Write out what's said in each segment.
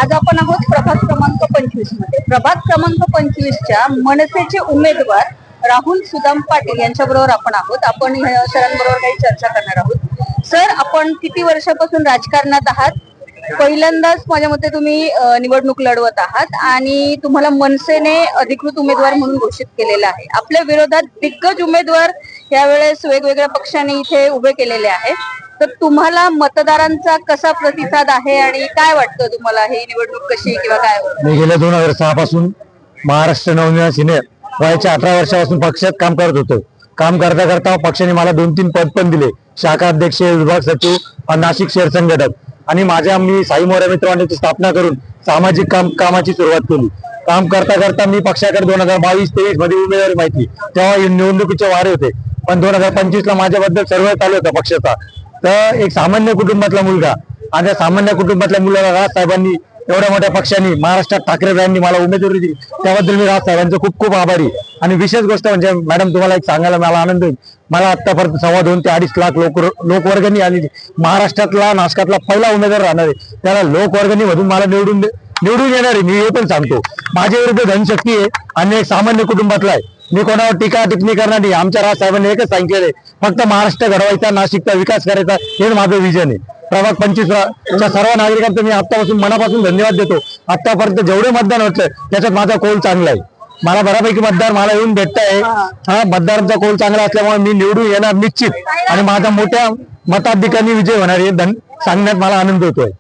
आज आपण आहोत प्रभाग क्रमांक 25 मध्ये. प्रभाग क्रमांक 25च्या मनसेचे उमेदवार राहुल सुदाम पाटील यांच्याबरोबर आपण आहोत. आपण सरांबरोबर काही चर्चा करणार आहोत. सर, आपण किती वर्षापासून राजकारणात आहात? पहिल्यांदाच माझ्या मते तुम्ही निवडणूक लढवत आहात आणि तुम्हाला मनसेने अधिकृत उमेदवार म्हणून घोषित केलेला आहे. आपल्या विरोधात दिग्गज उमेदवार यावेळेस वेगवेगळ्या पक्षांनी इथे उभे केलेले आहेत. तर तुम्हाला मतदारांचा कसा प्रतिसाद आहे आणि काय वाटतं तुम्हाला, ही निवडणूक कशी किंवा काय? मी गेल्या 2006 पासून महाराष्ट्र नवनिर्माण सेने वयाच्या 18 वर्षापासून पक्षात काम करत होतो. काम करता करता पक्षाने मला 2-3 पद पण दिले. शाखा अध्यक्ष, विभाग सचिव, नाशिक शहर संघटक. आणि मी साई मोरे मित्रमंडळाची स्थापना करून सामाजिक कामाची सुरुवात केली. काम करता करता मी पक्षाकडे 2022-23 मध्ये उमेदवारी माहिती, तेव्हा निवडणुकीचे वारे होते. पण 2025 ला माझ्याबद्दल सर्व चालू होता पक्षाचा. तर एक सामान्य कुटुंबातला मुलगा आणि त्या सामान्य कुटुंबातल्या मुलाला राजसाहेबांनी, एवढ्या मोठ्या पक्षांनी, महाराष्ट्रात ठाकरे यांनी मला उमेदवारी दिली. त्याबद्दल मी राजसाहेबांचं खूप खूप आभारी. आणि विशेष गोष्ट म्हणजे मॅडम, तुम्हाला एक सांगायला मला आनंद होईल, मला आतापर्यंत 2.25 ते 2.5 लाख लोकवर्गणी आली. महाराष्ट्रातला, नाशकातला पहिला उमेदवार राहणार आहे. त्याला लोकवर्गणी मधून मला निवडून येणार आहे. मी हे पण सांगतो, माझ्या विरुद्ध धनशक्ती आहे आणि एक सामान्य कुटुंबातला आहे. मी कोणावर टीका टिप्पणी करणार नाही. आमच्या राजसाहेबांनी एकच सांगितलेलं आहे, फक्त महाराष्ट्र घडवायचा, नाशिकचा विकास करायचा, हे माझं विजन आहे. प्रभाग 25च्या सर्व नागरिकांचा मी आतापासून मनापासून धन्यवाद देतो. आतापर्यंत जेवढे मतदान होतं त्याच्यात माझा कौल चांगला आहे. मला बऱ्यापैकी मतदार मला येऊन भेटत आहे. हा, मतदारांचा कौल चांगला असल्यामुळे मी निवडून येणार निश्चित आणि माझा मोठ्या मताधिकांनी विजय होणार हे सांगण्यात मला आनंद होतोय.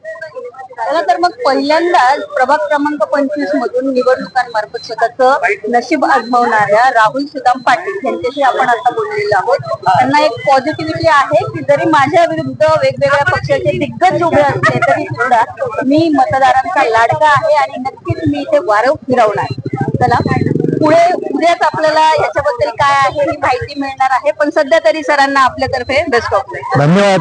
तर मग पहिल्यांदा प्रभाग क्रमांक 25 मधून निवडणुकांमार्फत स्वतःचं नशीब आजमावणाऱ्या राहुल सुदाम पाटील यांच्याशी आपण आता बोललेलो आहोत. त्यांना एक पॉझिटिव्हिटी आहे की जरी माझ्या विरुद्ध वेगवेगळ्या पक्षाचे दिग्गज उभे असले तरी सुद्धा मी मतदारांचा लाडका आहे आणि नक्कीच मी इथे वारं फिरवणार. चला, पुढे उद्याच आपल्याला याच्याबद्दल काय आहे ही माहिती मिळणार आहे. पण सध्या तरी सरांना आपल्यातर्फे बेस्ट ऑफ लक. धन्यवाद.